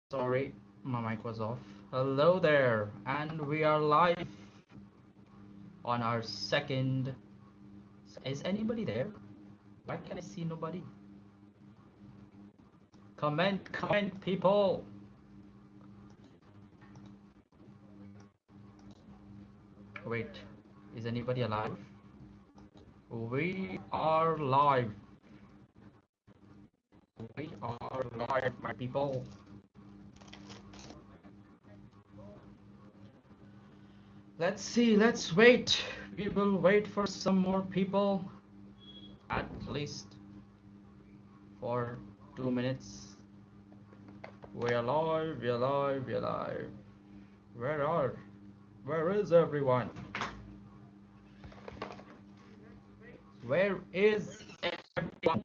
Sorry, my mic was off. Hello there, and we are live on our second. Is anybody there? Why can I see nobody? Comment, people. Wait, is anybody alive? We are live. We are live, my people. Let's see, let's wait. We will wait for some more people, at least for 2 minutes. We are live, we are live, we are live. Where are? Where is everyone? Where is everyone?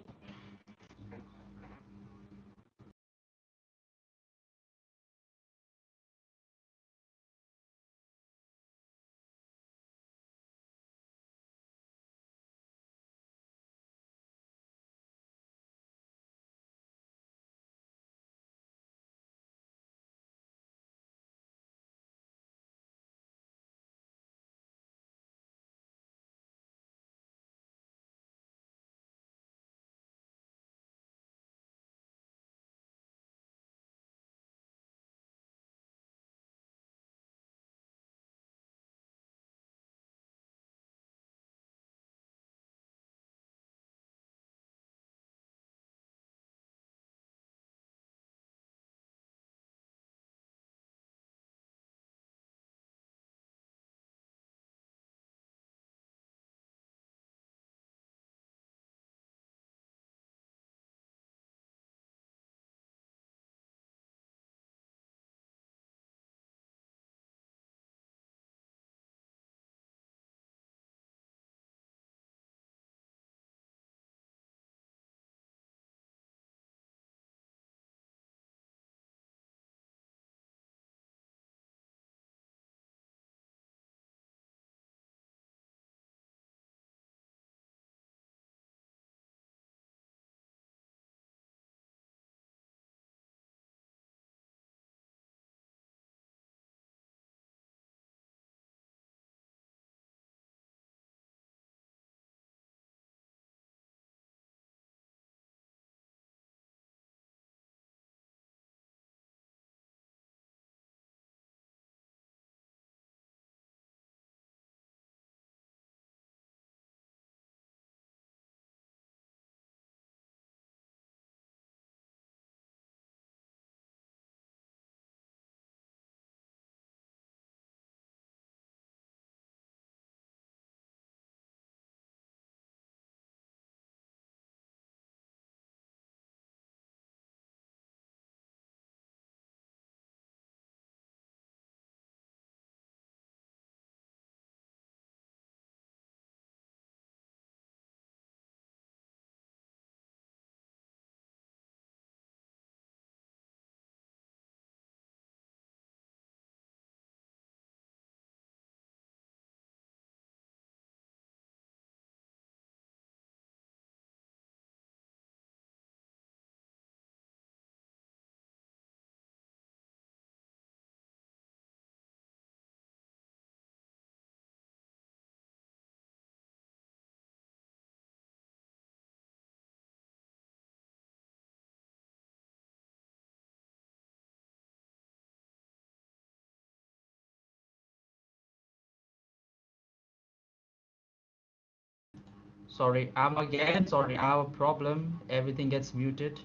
Sorry, I'm again. Sorry, I have a problem. Everything gets muted.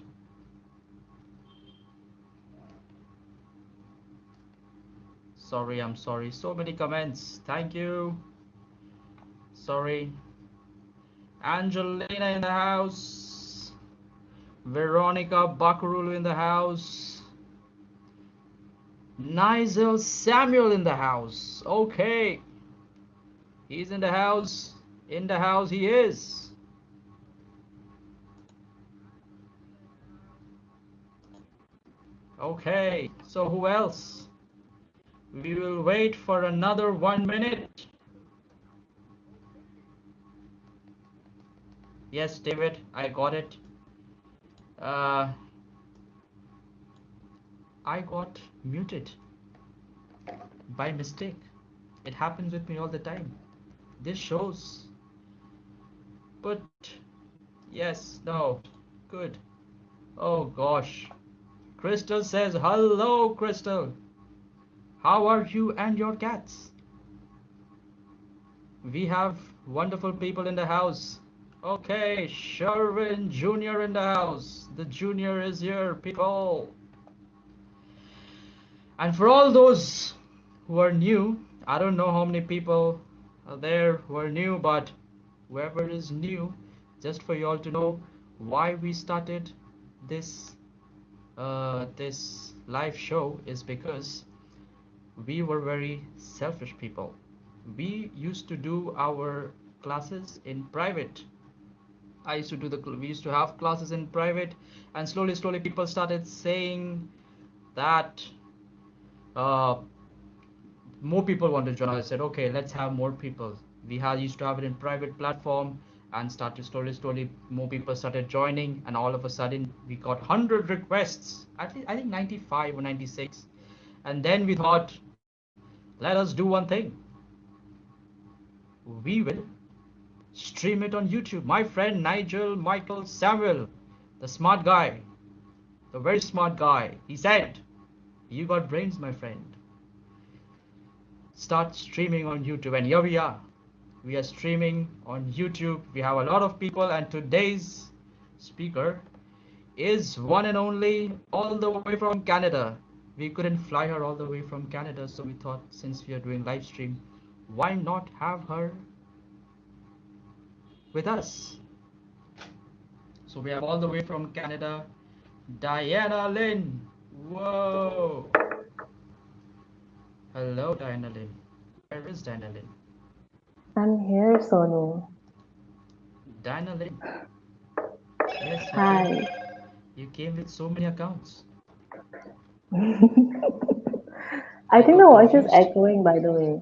Sorry, I'm sorry. So many comments. Thank you. Sorry. Angelina in the house. Veronica Bakarulu in the house. Nigel Samuel in the house. Okay. He's in the house. In the house he is. Okay. So who else? We will wait for another 1 minute. Yes, David, I got it. Uh, I got muted by mistake. It happens with me all the time. This shows. But yes, no. Good. Oh gosh. Crystal says, hello, Crystal. How are you and your cats? We have wonderful people in the house. Okay, Sherwin Jr. in the house. The Junior is here, people. And for all those who are new, I don't know how many people are there who are new, but whoever is new, just for you all to know why we started this this live show is because we were very selfish people. We used to do our classes in private. I used to do the we used to have classes in private, and slowly people started saying that uh, more people want to join. I said, okay, let's have more people. We had used to have it in private platform, and started slowly more people started joining, and all of a sudden we got 100 requests. At least I think 95 or 96, and then we thought, let us do one thing. We will stream it on YouTube. My friend Nigel Michael Samuel, the smart guy, the very smart guy, he said, "You got brains, my friend. Start streaming on YouTube." And here we are. We are streaming on YouTube. We have a lot of people, and today's speaker is one and only all the way from Canada. We couldn't fly her all the way from Canada, so we thought since we are doing live stream, why not have her with us? So we have all the way from Canada, Diana Lynn. Whoa! Hello, Diana Lynn. Where is Diana Lynn? I'm here, Sonu. Diana Lynn. Yes, Hi. you came with so many accounts. I I think the got voice is confused. echoing, by the way.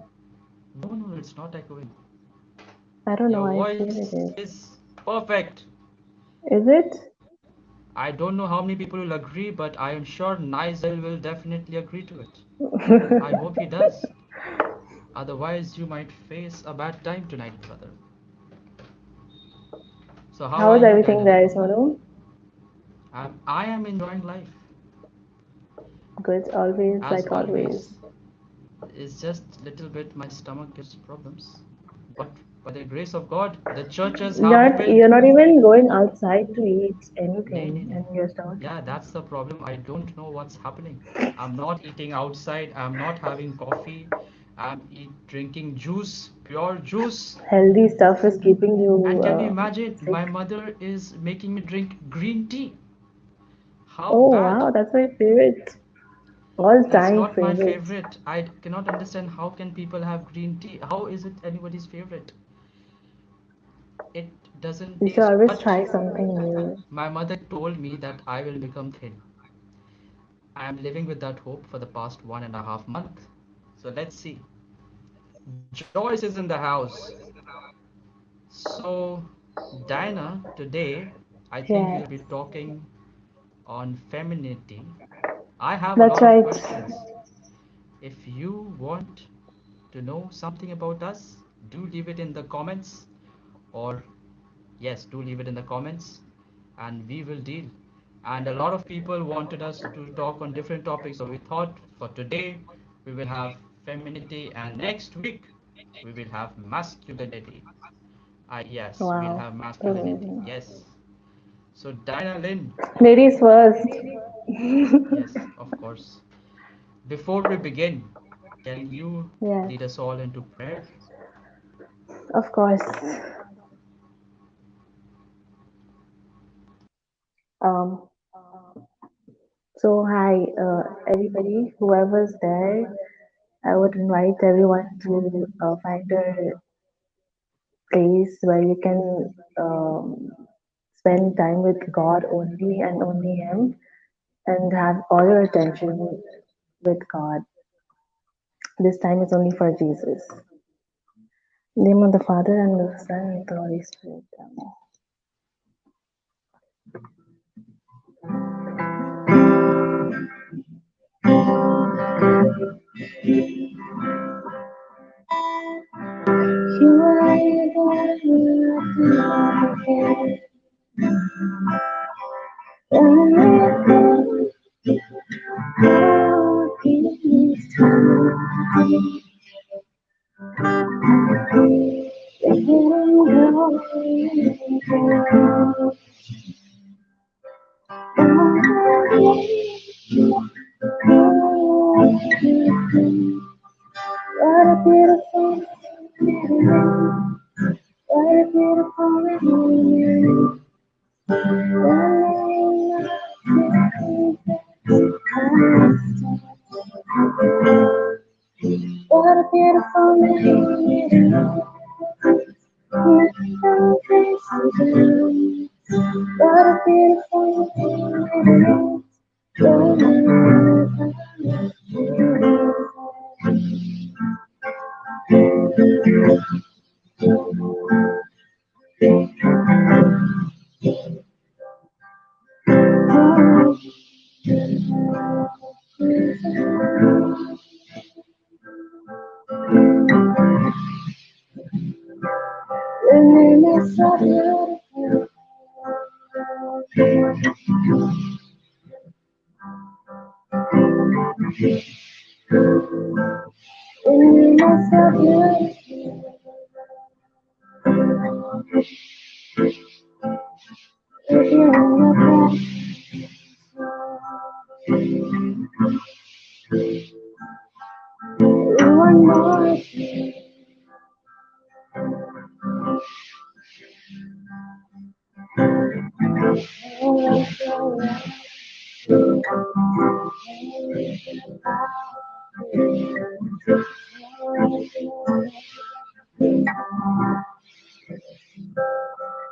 No, no, it's not echoing. I don't know, Your I feel voice it is. is perfect. Is it? I don't know how many people will agree, but I am sure Nigel will definitely agree to it. I hope he does. Otherwise, you might face a bad time tonight, brother. So, how How are is you, everything Diana there, Lynn? Sonu? I am enjoying life. Good, always, As like always. always. It's just little bit my stomach gives problems. But by the grace of God, the churches have You're opened. not even going outside to eat Nay, nay, anything, nay. and you're stomach. Yeah, that's the problem. I don't know what's happening. I'm not eating outside. I'm not having coffee. Drinking juice, pure juice. Healthy stuff is keeping And you can you imagine? sick. My mother is making me drink green tea. How Oh bad? wow, that's my favorite. All That's time not my favorite. favorite. I cannot understand how can people have green tea? How is it anybody's favorite? It doesn't You should taste. always But try something new. my mother told me that I will become thin. I am living with that hope for the past 1.5 months. So let's see. Joyce is in the house. So, Diana, today I think we'll be Yes, talking on femininity. I have a that's lot of right. questions. If you want to know something about us, do leave it in the comments, or yes, do leave it in the comments, and we will deal. And a lot of people wanted us to talk on different topics, so we thought for today we will have femininity, and next week we will have masculinity. Yes, we'll Wow. have masculinity. Mm. Yes. So Diana Lynn, Ladies first. yes, of course. Before we begin, can you Yes, lead us all into prayer? of course. Um, so hi, everybody, whoever's there. I would invite everyone to find a place where you can spend time with God only and only Him, and have all your attention with God. This time is only for Jesus. In the name of the Father and of the Son and of the Holy Spirit. Amen. You are the one what a beautiful, what a beautiful morning. What a beautiful morning. What a beautiful morning. Your name is so beautiful. Your name is so beautiful. If you're in your best, you are more.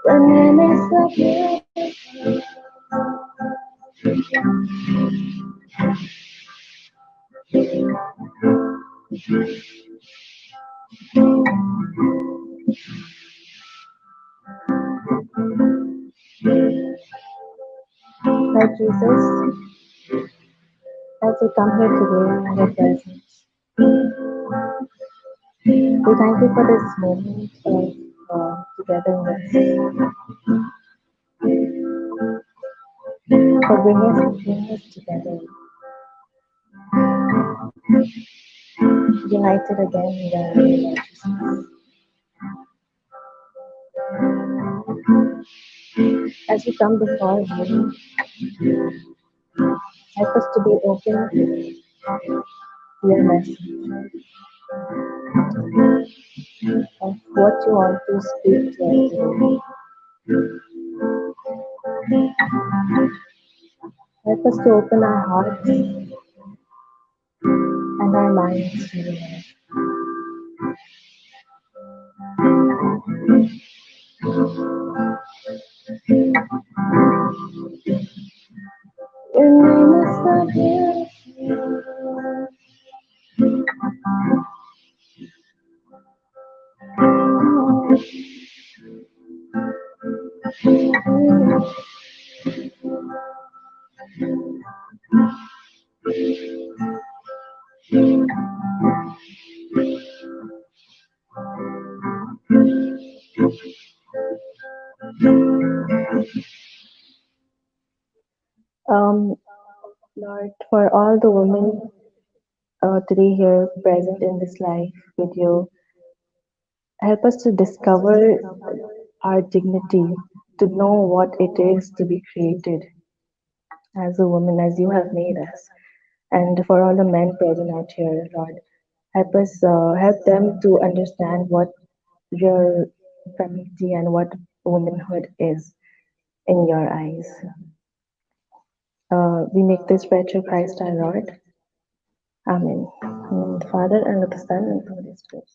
Your name is so beautiful. Lord Jesus, as we come here today in your presence, we thank you for this moment of togetherness, for bringing us together, united again in the righteousness. As we come before you, help us to be open to your message of what you want to speak to us today. Help us to open our hearts and our minds to you. Your name is so beautiful. Um, Lord, for all the women today here present in this life with you, help us to discover our dignity, to know what it is to be created as a woman, as you have made us. And for all the men present out here, Lord, help us, help them to understand what your femininity and what womanhood is in your eyes. We make this prayer through Christ our Lord. Amen. In the name of the Father, and of the Son, and of the Holy Spirit.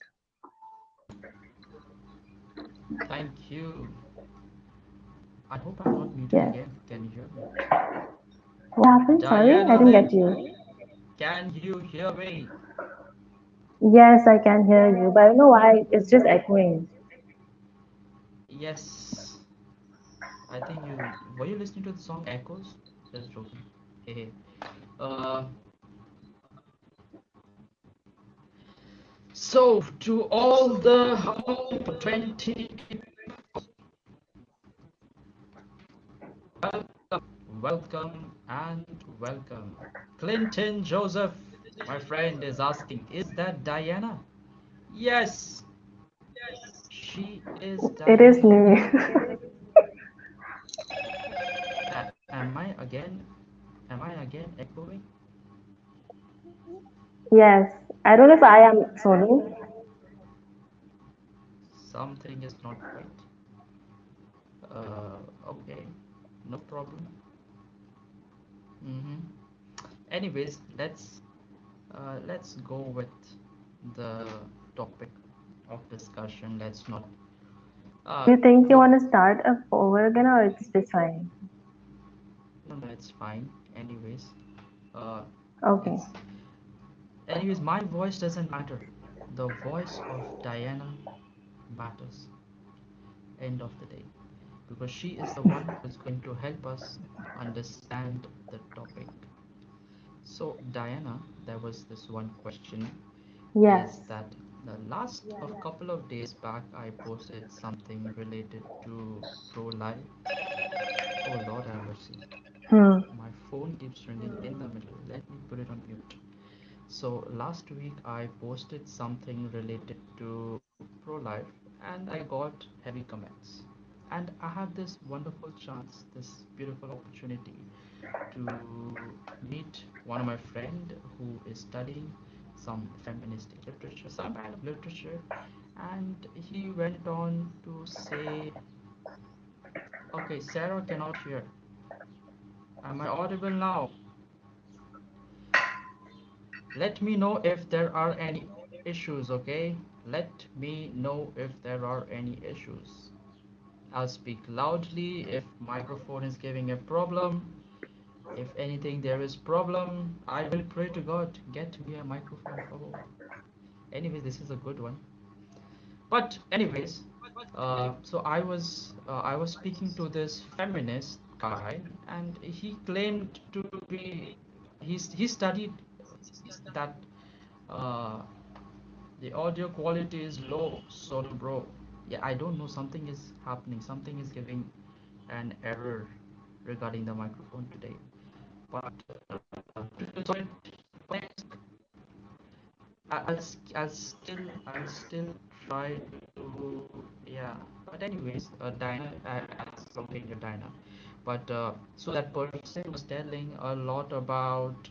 Thank you. I hope I'm not muted Yes. again. Can you hear me? What happened? Sorry, I Diana didn't get Lynn, you. can you hear me? Yes, I can hear you, but I don't know why it's just echoing. Yes. I think you were you listening to the song Echoes? Just joking. Hey. Uh, So, to all the 120 people, welcome and welcome. Clinton Joseph, my friend, is asking, is that Diana? Yes, she is It is Diana. me. Am I again? Am I again echoing? Yes, I don't know if I am Sonu. Something is not right. Okay, no problem. Mm-hmm. Anyways, let's go with the topic of discussion. Let's not Do you think you go. want to start up over again, or it's just fine? No, no, it's fine. Uh, Okay. it's anyways. My voice doesn't matter. The voice of Diana matters. End of the day, because she is the one who's going to help us understand the topic. So, Diana, there was this one question, Yes. is that the last of couple of days back I posted something related to pro-life. Oh Lord have mercy. Hmm. My phone keeps ringing in the middle. Let me put it on mute. So last week I posted something related to pro-life and I got heavy comments. And I had this wonderful chance, this beautiful opportunity to meet one of my friend who is studying some feministic literature, some kind of literature, and he went on to say, okay, Sarah cannot hear. Am I audible now? Let me know if there are any issues, okay? Let me know if there are any issues. I'll speak loudly if microphone is giving a problem. If anything there is problem, I will pray to God, get me a microphone for all. Anyways, this is a good one. But anyways, I was speaking to this feminist guy, and he claimed to be he studied that uh, the audio quality is low. So bro, yeah, I don't know, something is happening, something is giving an error regarding the microphone today. But to solve it, I'll still try to, yeah. But anyways, Dinah, I'll continue Dinah. But so that person was telling a lot about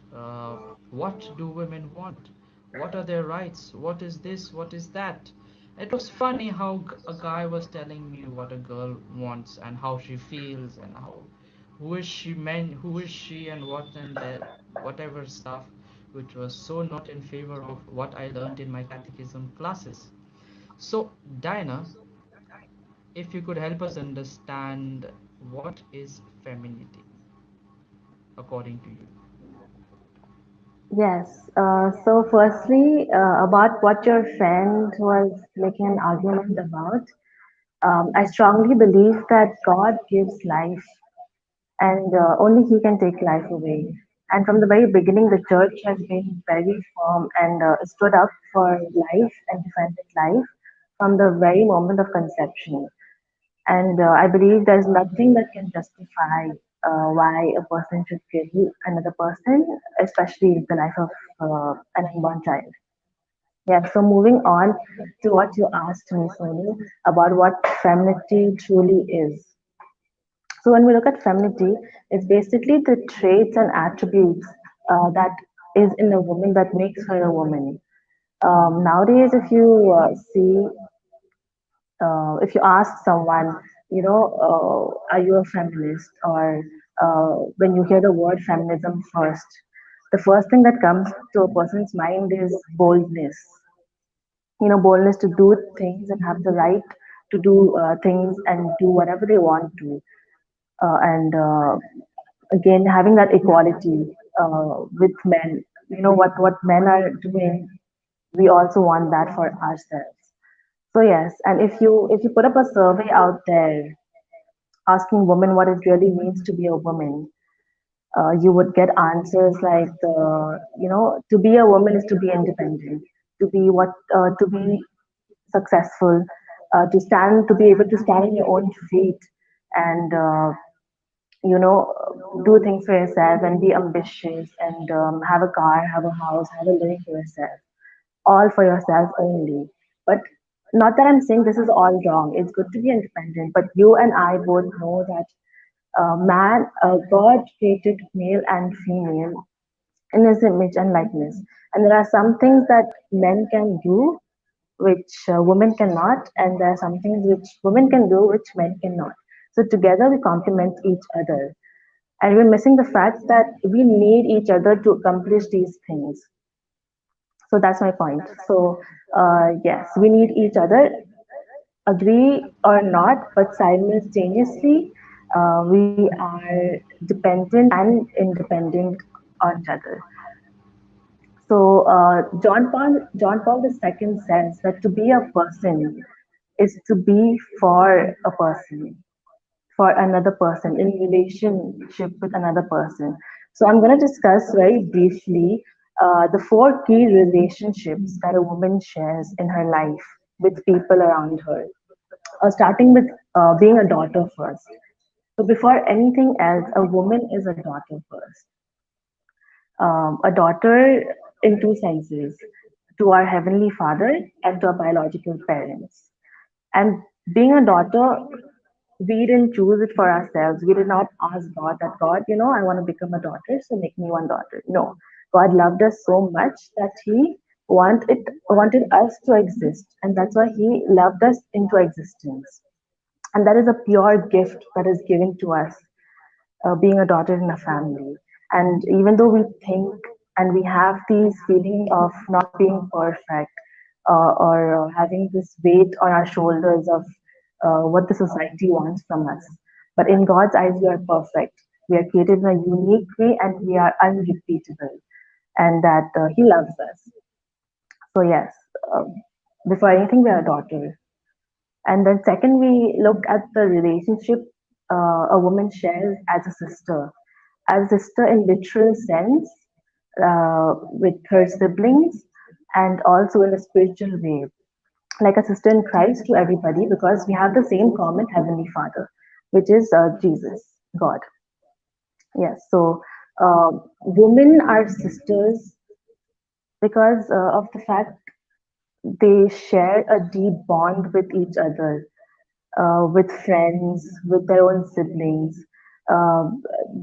what do women want, what are their rights, what is this, what is that. It was funny how a guy was telling me what a girl wants and how she feels and how who is she and what and that whatever stuff, which was so not in favor of what I learned in my catechism classes. So, Diana, if you could help us understand what is femininity according to you. Yes. So, firstly, about what your friend was making an argument about, I strongly believe that God gives life, and only He can take life away. And from the very beginning, the church has been very firm and stood up for life and defended life from the very moment of conception. And I believe there's nothing that can justify why a person should kill another person, especially the life of an unborn child. Yeah, so moving on to what you asked me, Sonu, about what femininity truly is. So when we look at femininity, it's basically the traits and attributes that is in a woman that makes her a woman. Nowadays, if you ask someone, are you a feminist? Or when you hear the word feminism first, the first thing that comes to a person's mind is boldness. Boldness to do things and have the right to do things and do whatever they want to. And again, having that equality with men. What men are doing, we also want that for ourselves. So yes, and if you put up a survey out there asking women what it really means to be a woman, you would get answers like to be a woman is to be independent. to be successful, to be able to stand on your own feet, and do things for yourself and be ambitious and have a car, have a house, have a living for yourself, all for yourself only. But not that I'm saying this is all wrong. It's good to be independent, but you and I both know that God created male and female in his image and likeness. And there are some things that men can do which women cannot, and there are some things which women can do which men cannot. So together we complement each other. And we're missing the fact that we need each other to accomplish these things. So that's my point. So, yes, we need each other, agree or not, but simultaneously, we are dependent and independent on each other. So John Paul II says that to be a person is to be for a person, for another person, in relationship with another person. So I'm going to discuss very briefly the four key relationships that a woman shares in her life with people around her. Starting with being a daughter first. So before anything else, a woman is a daughter first. A daughter in two senses, to our heavenly father and to our biological parents. And being a daughter, we didn't choose it for ourselves. We did not ask God that, God, I want to become a daughter, so make me one daughter. No, God loved us so much that He wanted us to exist, and that's why He loved us into existence. And that is a pure gift that is given to us, being a daughter in a family. And even though we think and we have these feeling of not being perfect, or having this weight on our shoulders of what the society wants from us, but in God's eyes, we are perfect. We are created in a unique way and we are unrepeatable, and that He loves us. So, yes, um, before anything, we are a daughter. And then, second, we look at the relationship a woman shares as a sister in literal sense, with her siblings, and also in a spiritual way, like a sister in Christ to everybody, because we have the same common Heavenly Father, which is Jesus, God. Yes, so women are sisters because of the fact they share a deep bond with each other, with friends, with their own siblings. Uh,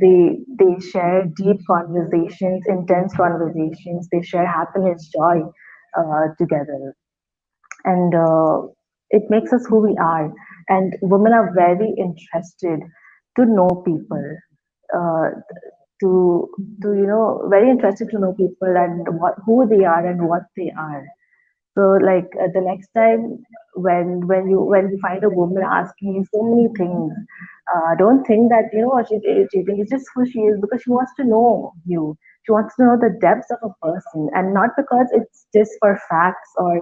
they share deep conversations, intense conversations. They share happiness, joy together, and it makes us who we are. And women are very interested to know people, uh, to very interested to know people and who they are and what they are. So, like, the next time when you find a woman asking you so many things, don't think that she's irritating. It's just who she is, because she wants to know you. She wants to know the depths of a person, and not because it's just for facts or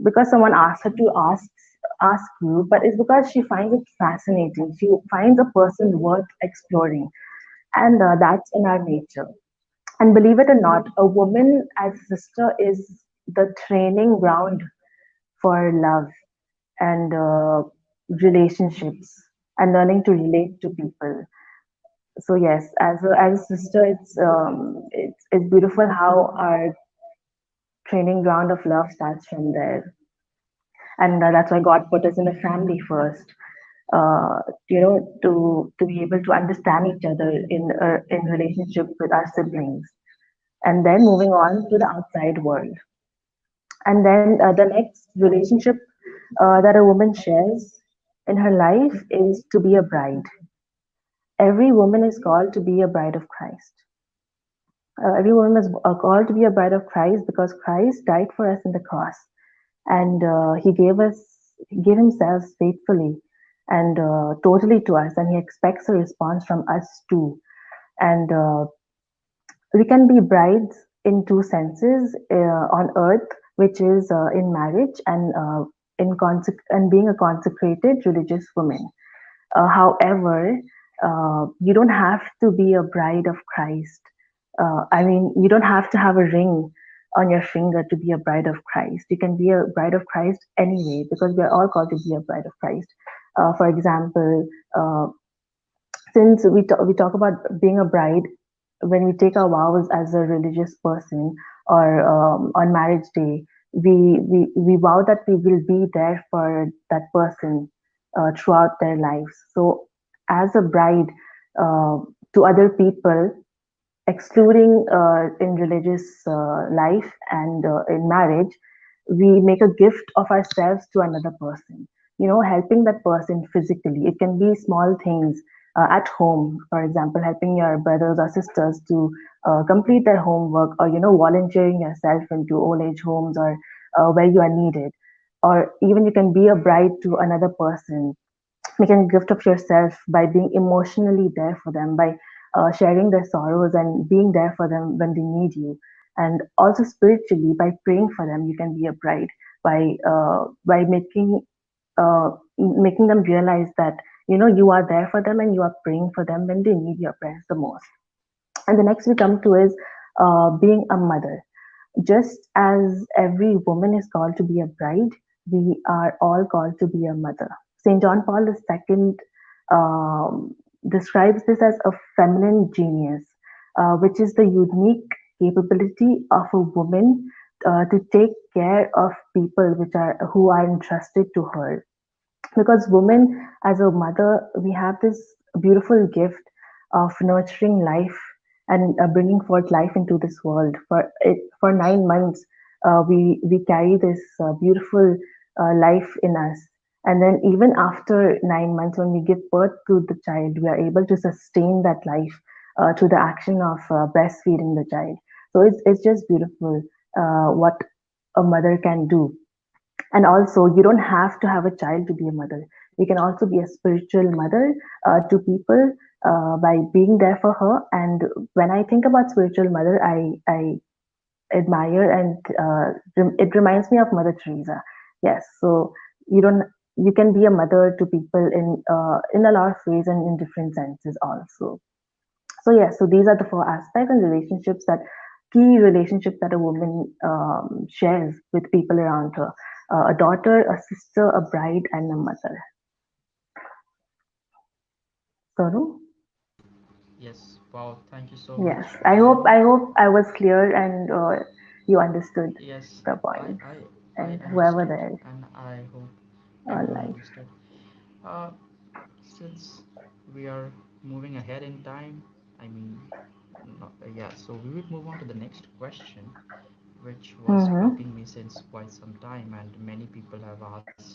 because someone asked her to ask you, but it's because she finds it fascinating. She finds a person worth exploring, and that's in our nature. And believe it or not, a woman as a sister is the training ground for love and relationships and learning to relate to people. So yes, as a sister, it's beautiful how our training ground of love starts from there, and that's why God put us in a family first. To be able to understand each other in relationship with our siblings, and then moving on to the outside world. And then the next relationship that a woman shares in her life is to be a bride. Every woman is called to be a bride of Christ. Every woman is called to be a bride of Christ because Christ died for us in the cross, and he gave himself faithfully and totally to us, and he expects a response from us too. And we can be brides in two senses, on earth, which is in marriage, and and being a consecrated religious woman. However, you don't have to be a bride of Christ. I mean, you don't have to have a ring on your finger to be a bride of Christ. You can be a bride of Christ anyway, because we are all called to be a bride of Christ. For example, uh, since we talk about being a bride, when we take our vows as a religious person, or on marriage day, we vow that we will be there for that person throughout their lives. So as a bride, uh, to other people, excluding in religious life and in marriage, we make a gift of ourselves to another person, helping that person physically. It can be small things at home, for example, helping your brothers or sisters to complete their homework, or volunteering yourself into old age homes, or where you are needed. Or even you can be a bride to another person, making a gift of yourself by being emotionally there for them, by sharing their sorrows and being there for them when they need you. And also spiritually, by praying for them, you can be a bride by making them realize that you are there for them and you are praying for them when they need your prayers the most. And the next we come to is being a mother. Just as every woman is called to be a bride, we are all called to be a mother. St. John Paul II describes this as a feminine genius, which is the unique capability of a woman to take care of people who are entrusted to her. Because women, as a mother, we have this beautiful gift of nurturing life and bringing forth life into this world. For 9 months, we carry this beautiful life in us. And then even after 9 months, when we give birth to the child, we are able to sustain that life through the action of breastfeeding the child. So it's just beautiful what a mother can do. And also, you don't have to have a child to be a mother. You can also be a spiritual mother to people by being there for her. And when I think about spiritual mother, I admire, and it reminds me of Mother Teresa. Yes, so you don't you can be a mother to people in a lot of ways and in different senses also. So yes, so these are the four aspects and relationships that key relationships that a woman shares with people around her: a daughter, a sister, a bride, and a mother. Sonu? Yes, wow, thank you so Yes, much, I hope Sonu. I hope I was clear and you understood Yes, the I, points, I, I and whoever understood, there is and I hope everyone online. understood. Uh, since we are moving ahead in time, I mean, not, yeah, so we will move on to the next question, which was Mm-hmm. bugging me since quite some time, and many people have asked.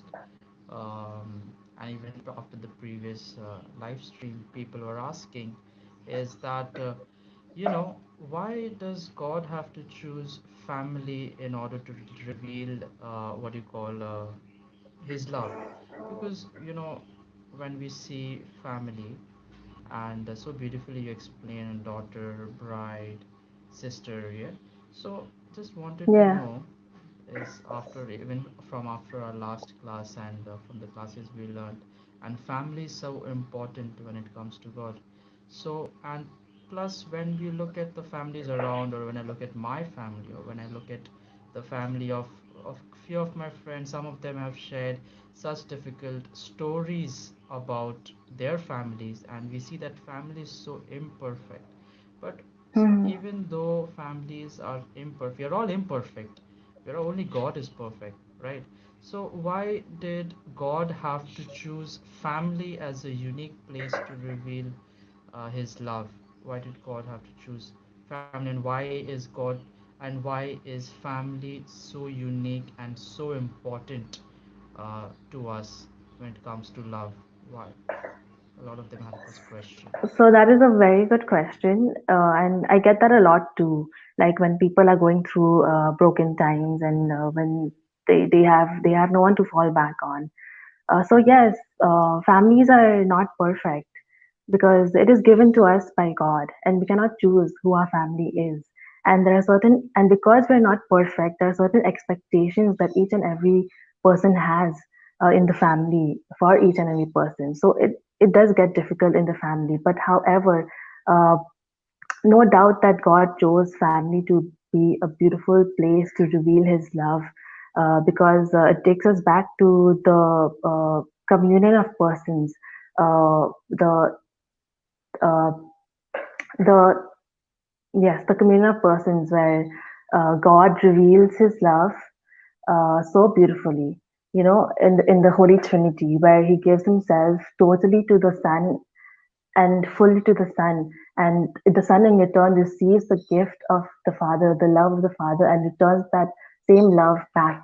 And even after the previous live stream, people were asking, is that why does God have to choose family in order to reveal what you call His love? Because when we see family, and so beautifully you explain daughter, bride, sister, yeah. So just wanted to Yeah. know is after even from after our last class and from the classes we learned, and family is so important when it comes to God. So and plus when we look at the families around, or when I look at my family, or when I look at the family of few of my friends, some of them have shared such difficult stories about their families, and we see that family is so imperfect. But so Mm-hmm. even though families are imperfect, we are all imperfect, where only God is perfect, right? So why did God have to choose family as a unique place to reveal His love? Why did God have to choose family, and why is family so unique and so important to us when it comes to love? Why? A lot of them had this question. So that is a very good question, and I get that a lot too. Like when people are going through broken times, and when they have no one to fall back on. So yes, families are not perfect because it is given to us by God, and we cannot choose who our family is. And because we're not perfect, there are certain expectations that each and every person has in the family for each and every person. So it does get difficult in the family. But however, uh, no doubt that God chose family to be a beautiful place to reveal His love, because it takes us back to the communion of persons, the uh, the yes, the communion of persons where God reveals His love so beautifully. You know, in the Holy Trinity, where He gives Himself totally to the Son and fully to the Son, and the Son in return receives the gift of the Father, the love of the Father, and returns that same love back.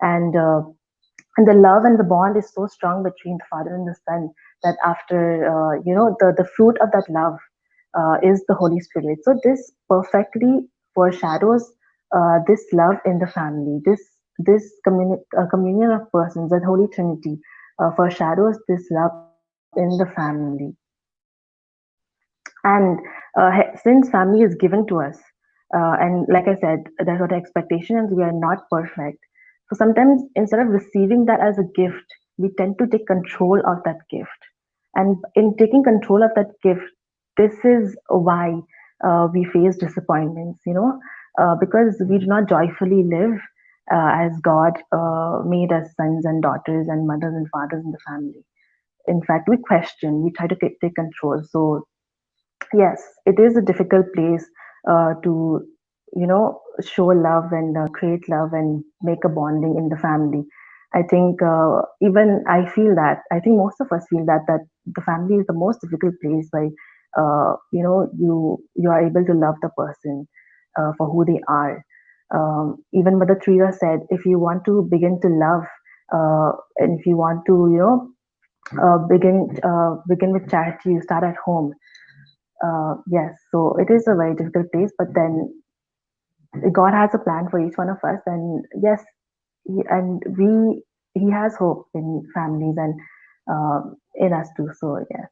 And the love and the bond is so strong between the Father and the Son that after the fruit of that love is the Holy Spirit. So this perfectly foreshadows this love in the family. Communion of persons, that Holy Trinity, foreshadows this love in the family. And since family is given to us, and like I said, there's an expectation, and we are not perfect. So sometimes instead of receiving that as a gift, we tend to take control of that gift. And in taking control of that gift, this is why we face disappointments, because we do not joyfully live as God made us sons and daughters and mothers and fathers in the family. In fact, we question, we try to take control. So yes, it is a difficult place to, show love and create love and make a bonding in the family. I think even I feel that. I think most of us feel that the family is the most difficult place where you are able to love the person for who they are. Even Mother Teresa said, if you want to begin to love, and if you want to, begin with charity, you start at home. Yes, so it is a very difficult place, but then God has a plan for each one of us, and yes, He has hope in families and in us too. So yes.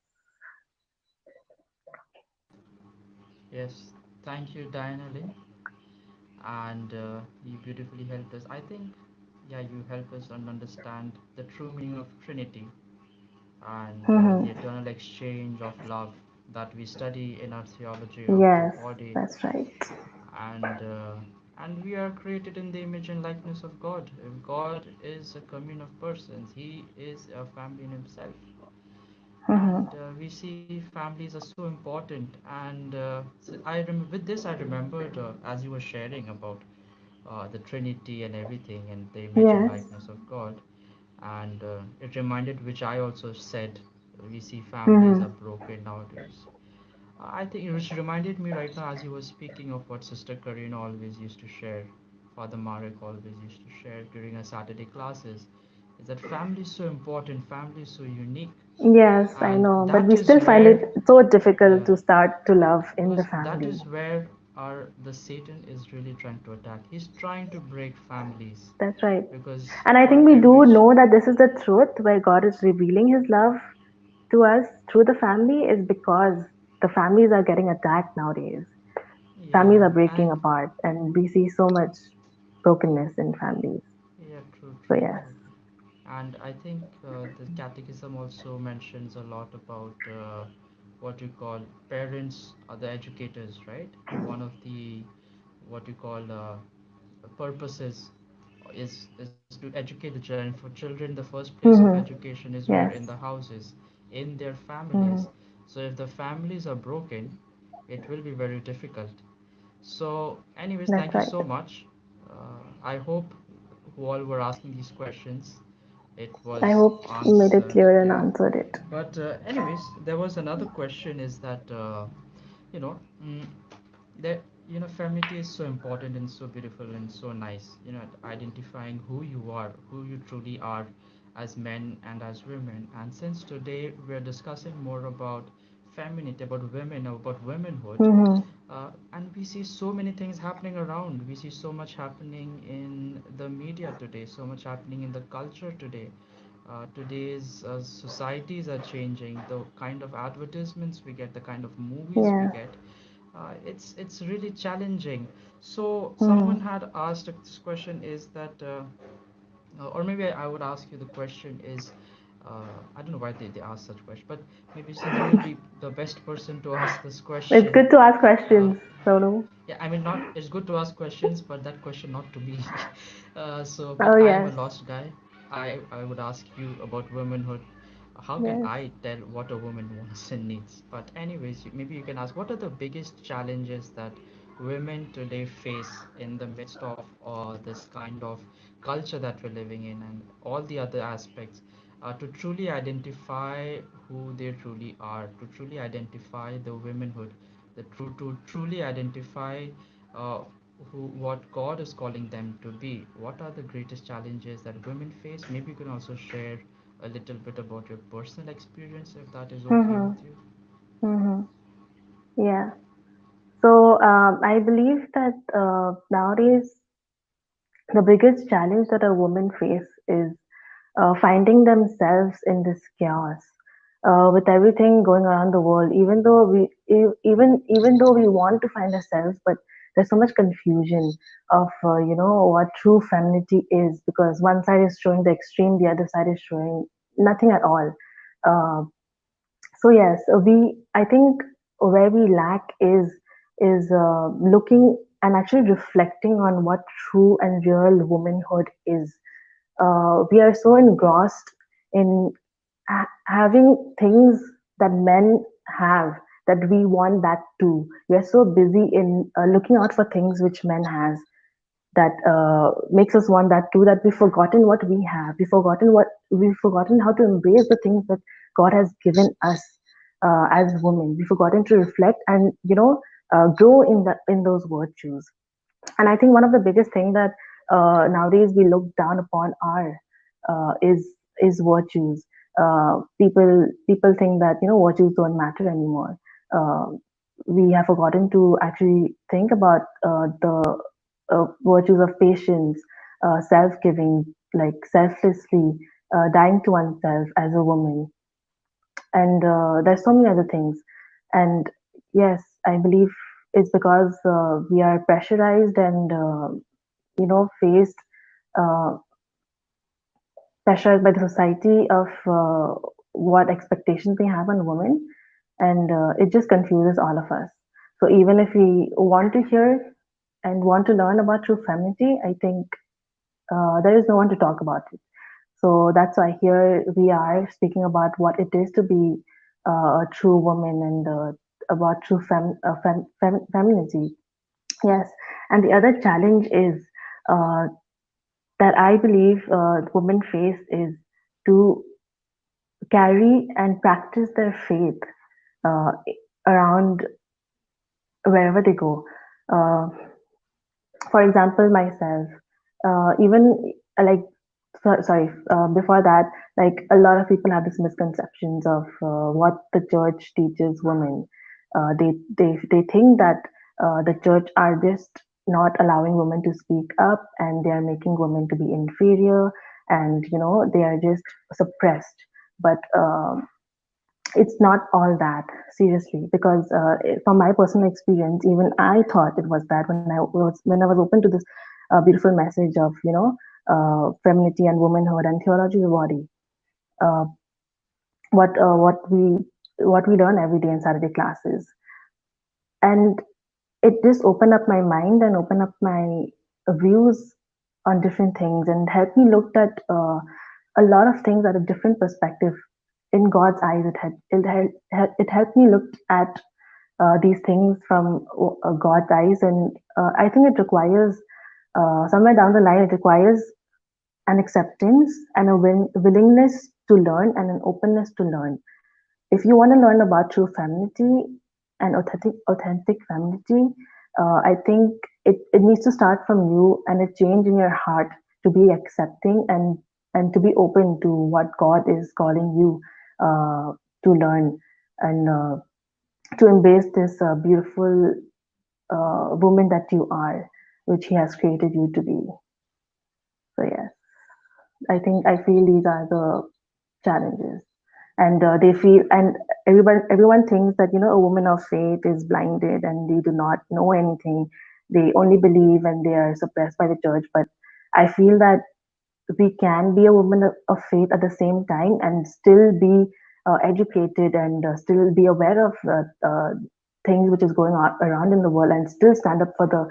Yes, thank you, Diana Lynn. And you beautifully helped us. I think, yeah, you help us understand the true meaning of Trinity and the Hmm. eternal exchange of love that we study in our theology of the Yes, body. that's right. And we are created in the image and likeness of God. If God is a commune of persons, He is a family in Himself. Hmm. And we see families are so important. And with this I remembered, as you were sharing about the Trinity and everything and the image and Yes. likeness of God. And it reminded, which I also said, we see families are Hmm. broken nowadays. I think, which reminded me right now as you were speaking of what Sister Karina always used to share, Father Marek always used to share during our Saturday classes, is that family is so important, family is so unique, Yes, I and know, but that we is still find where, it so difficult yeah, to start to love in the because that family. is where our the Satan is really trying to attack. He's trying to break families, That's right. because And I for think we every do know that this is the truth where God is revealing His love to us through the family is because the families are getting attacked nowadays. Families yeah, are breaking and apart, and we see so much brokenness in families. yeah, true, So, true, yes. true. And I think the Catechism also mentions a lot about what you call parents are the educators, right? One of the what you call purposes is to educate the children. For children, the first place of Hmm. education is where? Yes. In the houses, in their Hmm. families. So if the families are broken, it will be very difficult. So, anyways, That's thank you right. so much. I hope who all were asking these questions, it I was hope we made it answered. clear and Yeah. answered it. But anyways, there was another question. Is that you know, that femininity is so important and so beautiful and so nice. Identifying who you are, who you truly are, as men and as women. And since today we're discussing more about femininity, about women, about womanhood, Hmm. and we see so many things happening around. We see so much happening in the media today, so much happening in the culture today. Today's societies are changing. The kind of advertisements we get, the kind of movies we Yes. get, it's really challenging. So Hmm. someone had asked this question, is that or maybe I would ask you, the question is, I don't know why they ask such questions, but maybe since you will be the best person to ask this It's question, good to ask uh, questions, Sonu. yeah, I mean, not it's good to ask questions, but that question not to be. Oh, But I am a yes, lost guy. I would ask you about womanhood. How can yes. I tell what a woman wants and needs? But anyways, maybe you can ask what are the biggest challenges that women today face in the midst of this kind of culture that we're living in and all the other aspects, to truly identify who they truly are, to truly identify the womanhood, the to truly identify uh, what God is calling them to be. What are the greatest challenges that women face? Maybe you can also share a little bit about your personal experience, if that is okay Mm-hmm. with you. Mm-hmm. Yeah. So I believe that nowadays the biggest challenge that a woman face is finding themselves in this chaos. With everything going around the world, even though we want to find ourselves, but there's so much confusion of what true femininity is, because one side is showing the extreme, the other side is showing nothing at all. Uh, so yes, we I think where we lack is looking and actually reflecting on what true and real womanhood is. We are so engrossed in having things that men have, that we want that too. We are so busy in looking out for things which men has, that makes us want that too, that we've forgotten what we have. We've forgotten how to embrace the things that God has given us as women. We've forgotten to reflect and grow in those virtues. And I think one of the biggest thing that nowadays we look down upon are is virtues. People think that virtues don't matter anymore. Uh, we have forgotten to actually think about the virtues of patience, self-giving, like selflessly dying to oneself as a woman, and there's so many other things. And yes, I believe it's because we are pressurized and faced uh, pressurized by the society of what expectations they have on women, and it just confuses all of us. So even if we want to hear and want to learn about true femininity, I think there is no one to talk about it. So that's why here we are speaking about what it is to be a true woman, and about true femininity. Yes, and the other challenge is uh, that I believe women face is to carry and practice their faith uh, around wherever they go. Uh, for example, myself, even like sorry, before that, like a lot of people have this misconceptions of what the church teaches women. They think that the church are just not allowing women to speak up, and they are making women to be inferior, and they are just suppressed. But it's not all that, seriously, because from my personal experience, even I thought it was that when I was open to this beautiful message of femininity and womanhood and theology of the body. uh, what uh, what we what we learn every day in Saturday classes, and it just opened up my mind and opened up my views on different things, and helped me look at a lot of things at a different perspective. In God's eyes, it helped me look at these things from God's eyes, and I think it requires somewhere down the line, it requires an acceptance and a willingness to learn and an openness to learn. If you want to learn about true femininity and authentic femininity, I think it needs to start from you, and a change in your heart to be accepting and to be open to what God is calling you to learn, and to embrace this beautiful woman that you are, which He has created you to be. So yes, I feel these are the challenges, and they feel, and everyone thinks that a woman of faith is blinded and they do not know anything. They only believe and they are suppressed by the church. But I feel that we can be a woman of faith at the same time and still be educated and still be aware of things which is going on around in the world and still stand up for the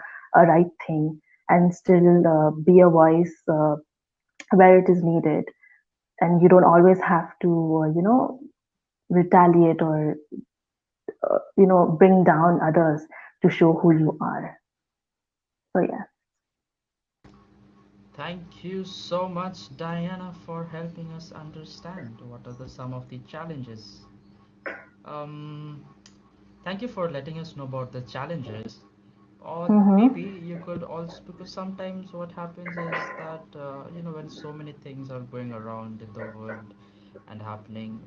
right thing and still be a voice where it is needed. And you don't always have to, retaliate or, bring down others to show who you are. So, yeah. Thank you so much, Diana, for helping us understand what are some of the challenges. Um, Thank you for letting us know about the challenges. Or maybe Mm-hmm. you could also, because sometimes what happens is that, when so many things are going around in the world and happening,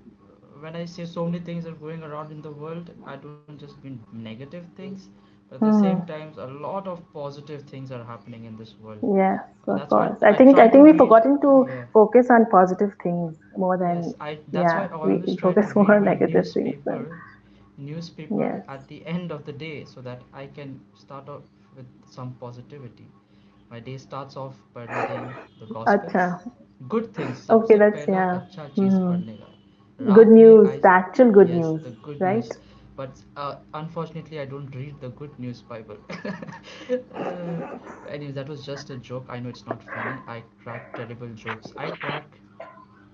when I say so many things are going around in the world, I don't just mean negative things, but at the same Mm-hmm. time, a lot of positive things are happening in this world. Yes, of That's what course. I I try to think we've read. forgotten to Yeah. focus on positive things more Yes, than, I. That's why yeah, I always we try to focus read more on my negative things then. newspaper Yes. at the end of the day so that I can start off with some positivity. My day starts off by reading the Acha. Gospels. Good things. Okay, सबसे that's, पहला yeah. अच्छा चीज़ Hmm. पढ़ने का. Good रात में news, I. the actual good Yes, news, the good right? news. But unfortunately, I don't read the good news Bible. Anyways, that was just a joke. I know it's not funny. I crack terrible jokes. I crack.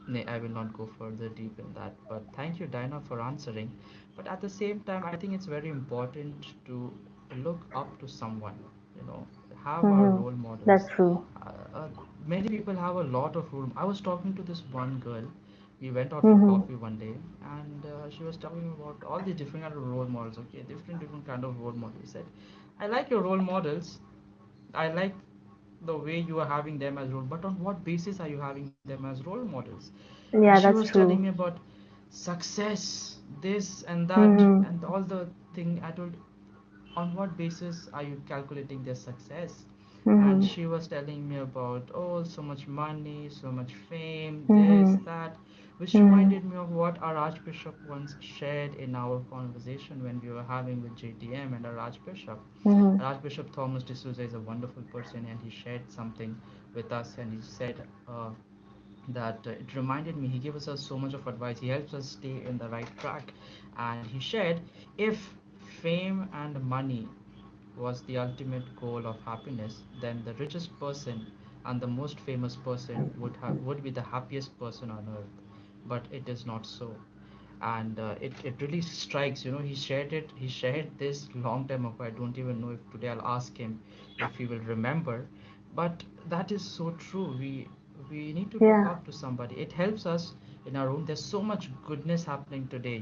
Nay, I will not go further deep in that. But thank you, Dinah, for answering. But at the same time, I think it's very important to look up to someone. You know, have our Mm-hmm. role That's models. true. Uh, uh, Many people have a lot of role. I was talking to this one girl. We went out for Mm-hmm. coffee one day, and she was talking about all the different kind of role models. Okay, different kind of role models. He said, "I like your role models. I like the way you are having them as role, but on what basis are you having them as role models?" And she Yeah, was that's telling me true. about success, this and that, Mm-hmm. and all the thing. I told, on what basis are you calculating their success? And Mm-hmm. she was telling me about, oh, so much money, so much fame, this, Mm-hmm. that, which Mm-hmm. reminded me of what our archbishop once shared in our conversation when we were having with JTM and our archbishop. Mm-hmm. Our Archbishop Thomas D'Souza is a wonderful person, and he shared something with us, and he said that it reminded me, he gave us so much of advice, he helps us stay in the right track. And he shared, if fame and money was the ultimate goal of happiness, then the richest person and the most famous person would be the happiest person on earth. But it is not so. And it really strikes, he shared this long time ago. I don't even know if today I'll ask him if he will remember. But that is so true. We need to look Yeah. up to somebody. It helps us in our own. There's so much goodness happening today,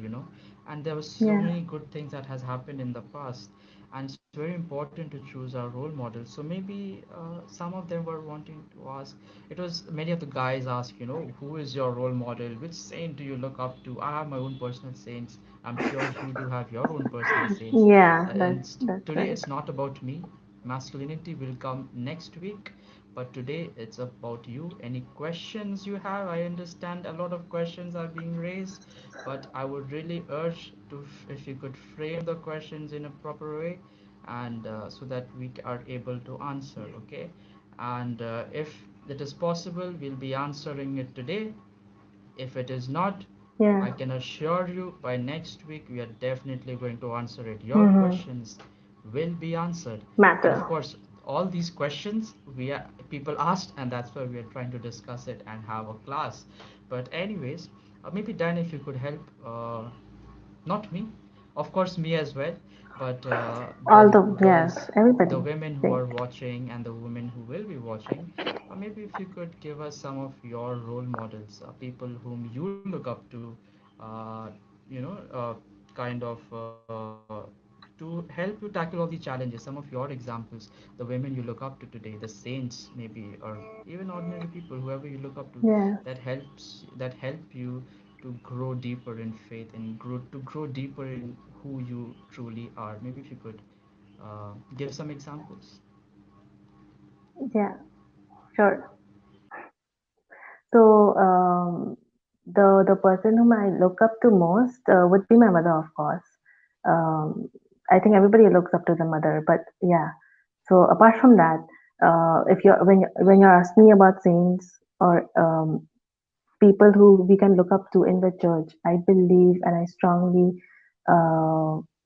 and there was so Yeah. many good things that has happened in the past, and it's very important to choose our role models. So maybe some of them were wanting to ask. It was many of the guys ask, who is your role model, which saint do you look up to? I have my own personal saints. I'm sure you do have your own personal saints. Yeah, And that's today right. it's not about me. Masculinity will come next week, but today it's about you. Any questions you have? I understand a lot of questions are being raised, but I would really urge to, if you could frame the questions in a proper way, and so that we are able to answer. Okay. And if it is possible, we'll be answering it today. If it is not, Yeah. I can assure you by next week we are definitely going to answer it. Your Mm-hmm. questions will be answered. And of Matter. course, all these questions people asked, and that's why we are trying to discuss it and have a class. But anyways, maybe Dan, if you could help, not me, of course me as well, but All the the, yes, girls, the everybody. women who Think. are watching and the women who will be watching, maybe if you could give us some of your role models, people whom you look up to, uh, you know uh, kind of to help you tackle all the challenges, some of your examples, the women you look up to today, the saints maybe, or even ordinary people, whoever you look up to, Yes. that help you to grow deeper in faith and grow deeper in who you truly are. Maybe if you could give some examples. Yeah. Sure. So, the person whom I look up to most would be my mother, of course. Um, I think everybody looks up to the mother, but yeah. So apart from that, if you're when you're asking me about saints or people who we can look up to in the church. I believe and I strongly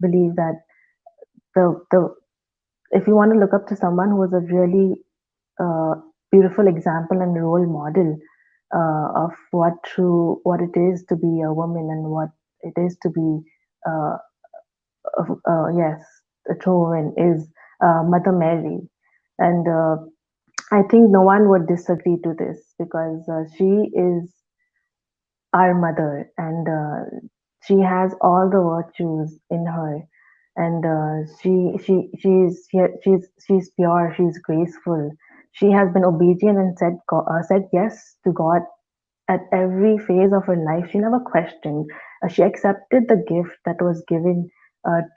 believe that the if you want to look up to someone who was a really uh, beautiful example and role model of what it is to be a woman and what it is to be uh, yes, a true woman is Mother Mary, and I think no one would disagree to this because she is our mother, and she has all the virtues in her, and she's pure, she's graceful. She has been obedient and said yes to God at every phase of her life. She never questioned. She accepted the gift that was given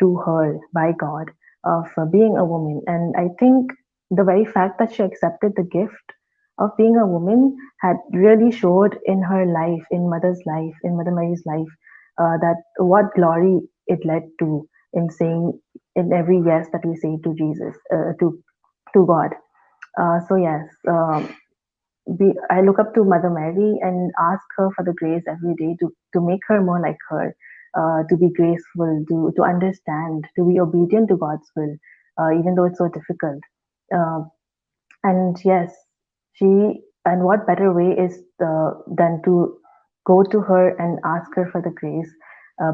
to her by God of being a woman. And I think the very fact that she accepted the gift of being a woman had really showed in her life, in Mother Mary's life, that what glory it led to in saying in every yes that we say to Jesus, to God. So yes, I look up to Mother Mary and ask her for the grace every day to make her more like her, to be graceful, to understand, to be obedient to God's will, even though it's so difficult. Uh, and yes, and what better way is than to go to her and ask her for the grace,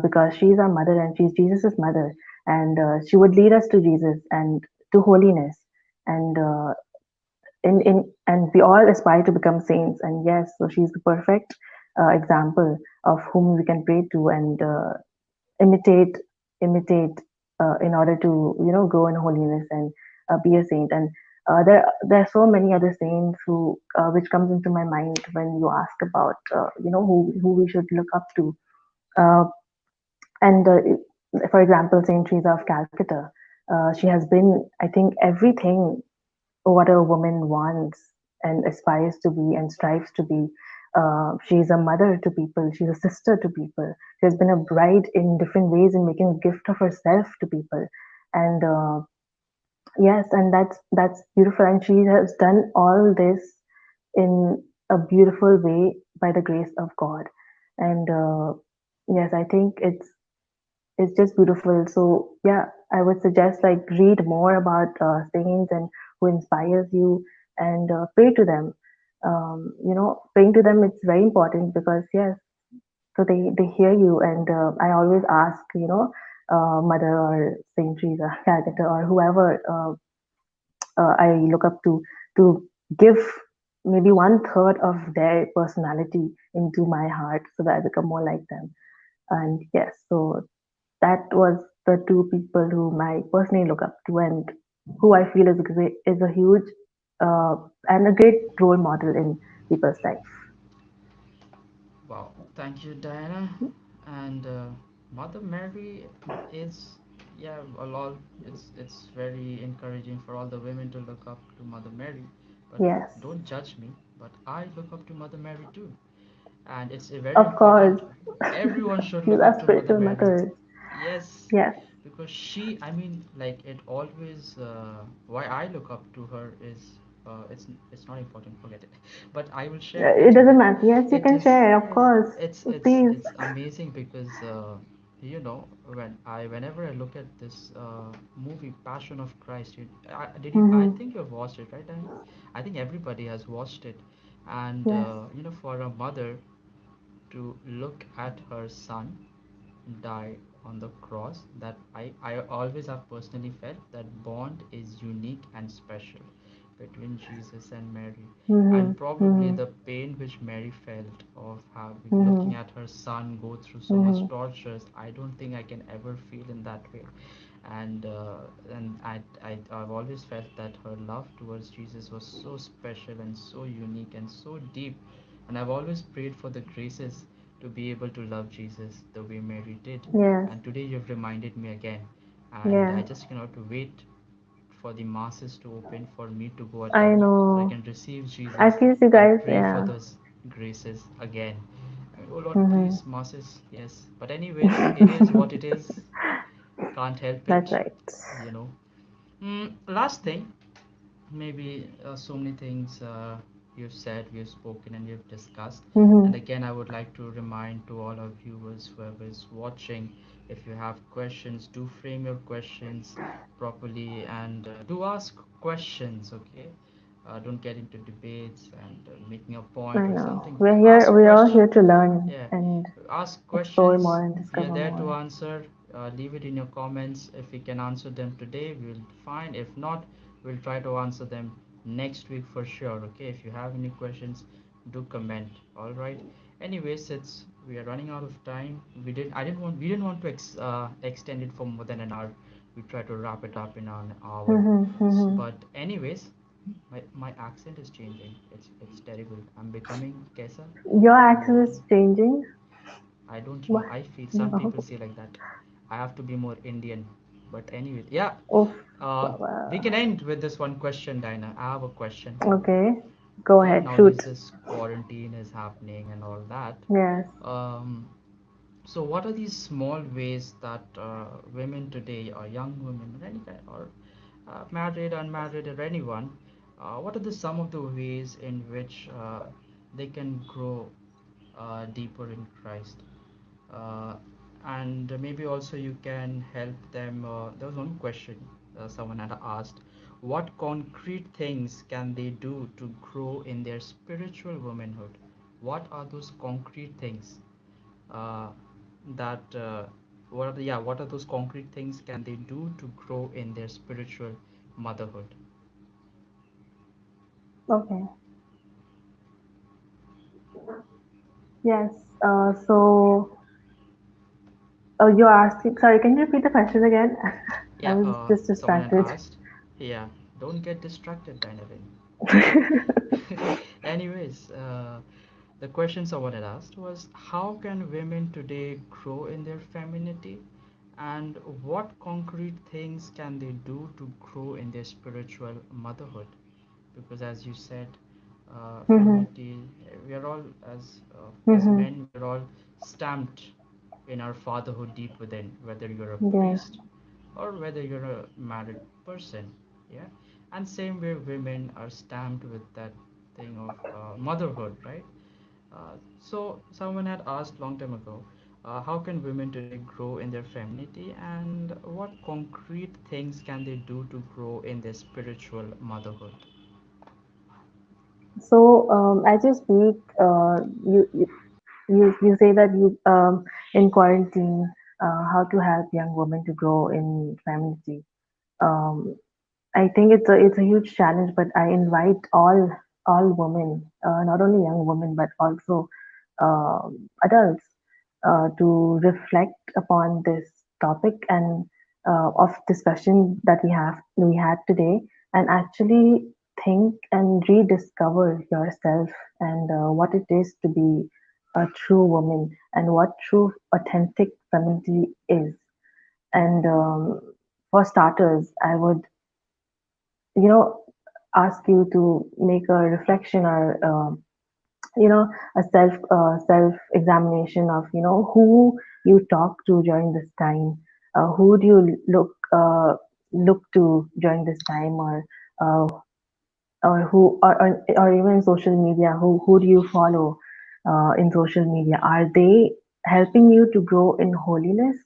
because she's our mother and she's Jesus's mother, and she would lead us to Jesus and to holiness. And and we all aspire to become saints, and yes, so she's the perfect example of whom we can pray to and imitate imitate in order to grow in holiness and be a saint. And there are so many other saints who which comes into my mind when you ask about who we should look up to, uh, and for example, Saint Teresa of Calcutta. She has been, I think, everything what a woman wants and aspires to be and strives to be. She's a mother to people, she's a sister to people, she has been a bride in different ways in making a gift of herself to people. And yes, and that's beautiful. And she has done all this in a beautiful way by the grace of God. And yes, I think it's just beautiful. So yeah, I would suggest like read more about saints and who inspires you, and pray to them. Praying to them, it's very important because yes, so they hear you. And I always ask, Mother or Saint Teresa, Calcutta, or whoever I look up to give maybe one third of their personality into my heart so that I become more like them. And yes, so that was the two people whom I personally look up to and who I feel is a huge and a great role model in people's life. Wow, thank you, Diana. And Mother Mary is, yeah, a lot. It's very encouraging for all the women to look up to Mother Mary. But Yes, don't judge me. But I look up to Mother Mary too, and it's a very of course. important. Everyone should These look are up to Mother spiritual Mary. mothers. Yes, Yes, because she, I mean, like it always. Why I look up to her is, it's not important. Forget it. But I will share it with you doesn't that matter. Yes, you it can is. share, of course. Please. It's amazing because whenever I look at this movie Passion of Christ, I Hmm. think you have watched it, right, Diana? I think everybody has watched it, and Yes. for a mother to look at her son die on the cross, that I always have personally felt that bond is unique and special between Jesus and Mary. Hmm. And probably Hmm. the pain which Mary felt of having Hmm. looking at her son go through so much Hmm. tortures, I don't think I can ever feel in that way. And I've always felt that her love towards Jesus was so special and so unique and so deep, and I've always prayed for the graces to be able to love Jesus the way Mary did. Yes. And today you've reminded me again, and I Yeah. just cannot wait for the masses to open for me to go I attend so I know. can receive I Jesus feel you and guys. pray for Yeah. those graces again. Oh Lord, Hmm. please, masses, yes. But anyways, it is what it is. Can't help That's it, right. you know. Last thing, maybe so many things. you've said, we've spoken, and we've discussed. And Mm-hmm. again, I would like to remind to all our viewers, whoever is watching, if you have questions, do frame your questions properly and do ask questions, okay? Don't get into debates and making a I point or know. something. We're here. Ask We're all here question. to learn Yeah, and ask explore questions. more and We are discover there to more. answer. Leave it in your comments. If we can answer them today, we'll fine. If not, we'll try to answer them next week for sure. Okay, if you have any questions, do comment. All right. Anyways, it's we are running out of time. We didn't want to extend it for more than an hour. We try to wrap it up in an hour. Mm-hmm. Mm-hmm. But anyways, my accent is changing. It's terrible. I'm becoming kaisa. Your Oh, accent is changing. I don't know. What? I feel some No. people say like that. I have to be more Indian. But anyway, yeah. Oof. Uh, we can Baba. end with this one question, Dinah. I have a question for you. Okay. Go Okay, ahead. nowadays Shoot. this quarantine is happening and all that. Yes. Um, so what are these small ways that women today, or young women, or any kind, or married, unmarried, or anyone, what are some of the ways in which they can grow deeper in Christ? uh, and maybe also you can help them. There was one question someone had asked: what concrete things can they do to grow in their spiritual womanhood? What are those concrete things uh, that what are those concrete things can they do to grow in their spiritual motherhood? Okay. Yes. So you're asking. Sorry, can you repeat the question again? I Yeah, was just someone had distracted. asked. Yeah, don't get distracted, Dynavin. Anyways, the question someone had asked was, how can women today grow in their femininity, and what concrete things can they do to grow in their spiritual motherhood? Because as you said, Mm-hmm. femininity, we are all as Mm-hmm. men, we are all stamped in our fatherhood deep within, whether you're a Yeah. priest or whether you're a married person. Yeah, and same way women are stamped with that thing of motherhood, right? So someone had asked long time ago, how can women today grow in their femininity, and what concrete things can they do to grow in their spiritual motherhood? So as you speak, you say that you in quarantine, how to help young women to grow in femininity. Um, I think it's a huge challenge, but I invite all women, not only young women but also adults, to reflect upon this topic and of discussion that we had today, and actually think and rediscover yourself and what it is to be a true woman and what true authentic femininity is. And for starters, I would you know ask you to make a reflection or a self examination of who you talk to during this time, who do you look to during this time, uh, or even social media, who do you follow in social media? Are they helping you to grow in holiness?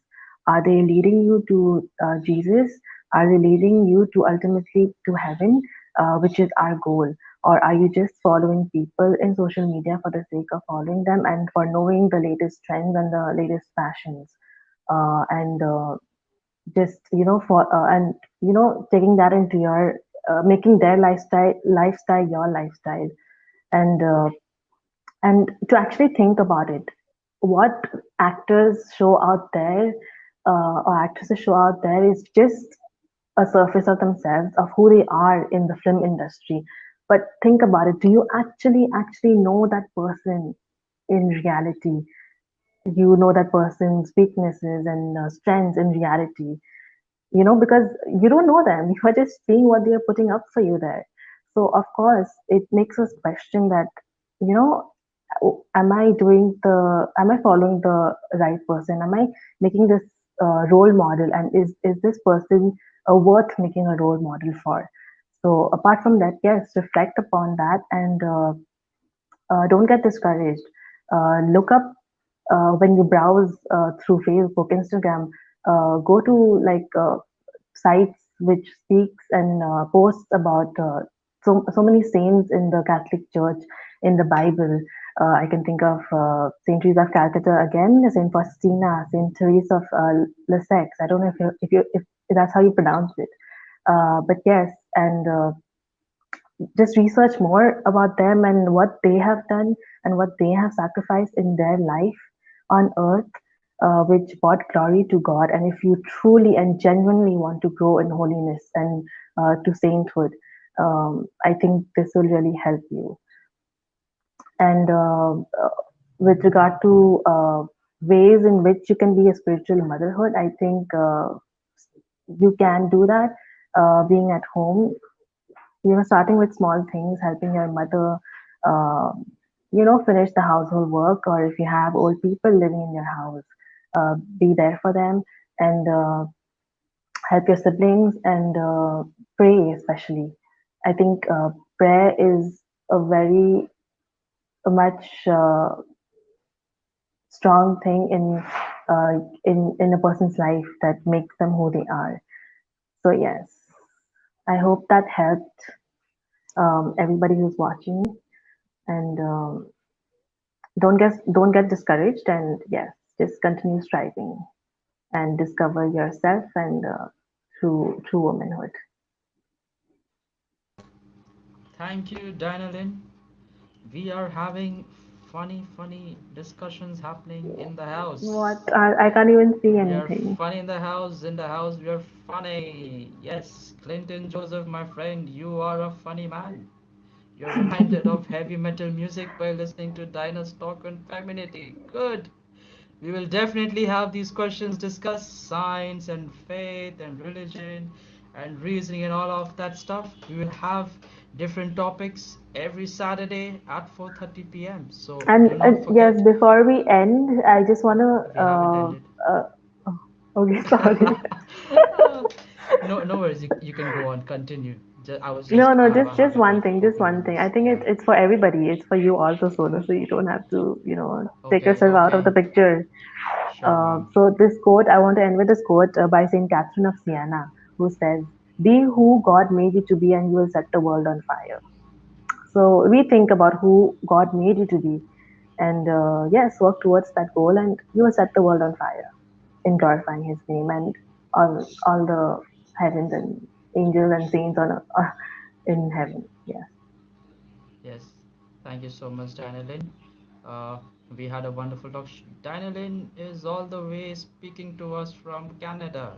Are they leading you to Jesus? Are they leading you to ultimately to heaven, which is our goal? Or are you just following people in social media for the sake of following them and for knowing the latest trends and the latest fashions, and just for and taking that into your making their lifestyle your lifestyle, and to actually think about it, what actors show out there, or actresses show out there, is just a surface of themselves, of who they are in the film industry. But think about it, do you actually know that person in reality? You know that person's weaknesses and strengths in reality, because you don't know them. You are just seeing what they are putting up for you there. So of course it makes us question that, you know am I following the right person? Am I making this role model, and is this person worth making a role model for? So apart from that, yes, reflect upon that and don't get discouraged. Look up when you browse through Facebook, Instagram. Go to sites which speaks and posts about so many saints in the Catholic Church in the Bible. I can think of Saint Teresa of Calcutta again, Saint Faustina, Saint Teresa of Lisieux. I don't know if that's how you pronounce it, but yes, and just research more about them and what they have done and what they have sacrificed in their life on earth, which brought glory to God. And if you truly and genuinely want to grow in holiness and to sainthood, I think this will really help you. And with regard to ways in which you can be a spiritual motherhood, I think you can do that being at home, starting with small things, helping your mother, uh, finish the household work, or if you have old people living in your house, be there for them and help your siblings and pray, especially. I think prayer is a very much strong thing in a person's life that makes them who they are. So yes, I hope that helped everybody who's watching, and don't get discouraged, and yes, just continue striving and discover yourself and true womanhood. Thank you, Dinalyn. We are having funny discussions happening in the What? house. I can't even see We are anything. funny in the house. In the house, we are funny. Yes, Clinton Joseph, my friend, you are a funny man. You're reminded of heavy metal music by listening to Dinah's talk on femininity. Good. We will definitely have these questions discussed, science and faith and religion and reasoning and all of that stuff. We will have different topics every Saturday at 4:30 p.m. So And do not yes, forget. before we end, I just want to. We haven't ended. Oh, okay, sorry. Uh, no worries. You can go on. Continue. No, no, I have just it one thing, just open one with thing. I this. think Yeah. it's for everybody. It's for you also, Sona. So you don't have to, take Okay. yourself out of the Okay. picture. Sure, ma'am. So this quote, I want to end with this quote by Saint Catherine of Siena, who says, "Be who God made you to be, and you will set the world on fire." So we think about who God made you to be, and yes, work towards that goal, and you will set the world on fire in glorifying His name and all the heavens and angels and saints in heaven. Yes. Yes. Thank you so much, Danielin. Uh, we had a wonderful talk. Danielin is all the way speaking to us from Canada.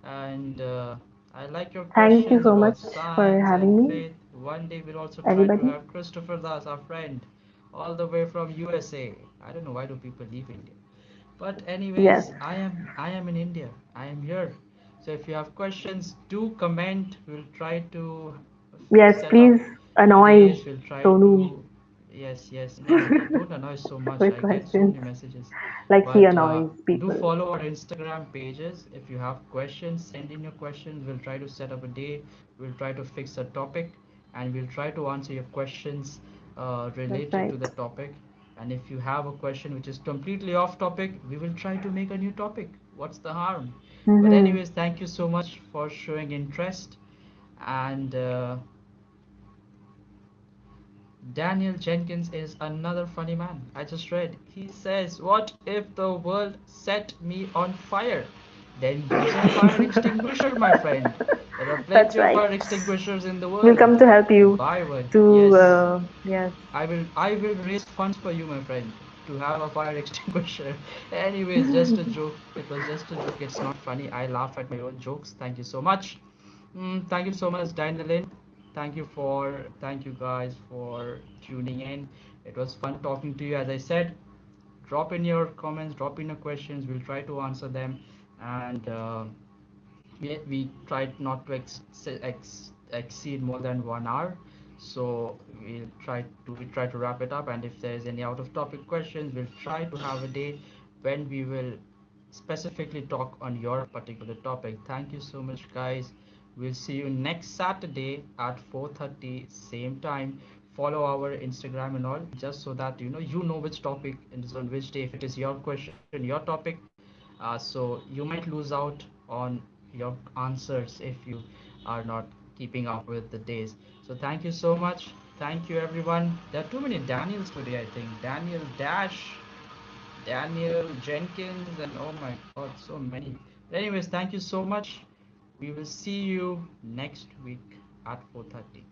And I like your Thank you questions so about much for science and having me, faith. One day we'll also try to everybody. have Christopher Das, our friend, all the way from USA. I don't know why do people leave India. But Yes. anyways, I am in India. I am here. So if you have questions, do comment. We'll try to Yes, set up please annoy days. We'll try Sonu to. Yes. No, don't annoy so much. with I get so questions many messages. like he But annoys do people. follow our Instagram pages. If you have questions, send in your questions. We'll try to set up a day. We'll try to fix a topic, and we'll try to answer your questions That's related to right. the topic. And if you have a question which is completely off topic, we will try to make a new topic. What's the harm? But Mm-hmm. anyways, thank you so much for showing interest. And Daniel Jenkins is another funny man. I just read. He says, "What if the world set me on fire? Then use a fire extinguisher, my friend. There are That's plenty of right. fire extinguishers in the We'll world. come to help you Buy one." to, Yes. yes. I will raise funds for you, my friend, to have a fire extinguisher. Anyways, just a joke. It was just a joke. It's not funny. I laugh at my own jokes. Thank you so much. Thank you so much, Danielin. Thank you guys for tuning in. It was fun talking to you. As I said, drop in your comments, drop in your questions. We'll try to answer them, and we tried not to exceed more than 1 hour, so we try to wrap it up. And if there is any out of topic questions, we'll try to have a day when we will specifically talk on your particular topic. Thank you so much, guys. We'll see you next Saturday at 4:30 same time. Follow our Instagram and all, just so that you know which topic is on which day. If it is your question, your topic, so you might lose out on your answers if you are not keeping up with the days. So thank you so much. Thank you everyone. There are too many Daniels today, I think. Daniel Dash, Daniel Jenkins, and oh my god, so many. But anyways, thank you so much. We will see you next week at 4:30.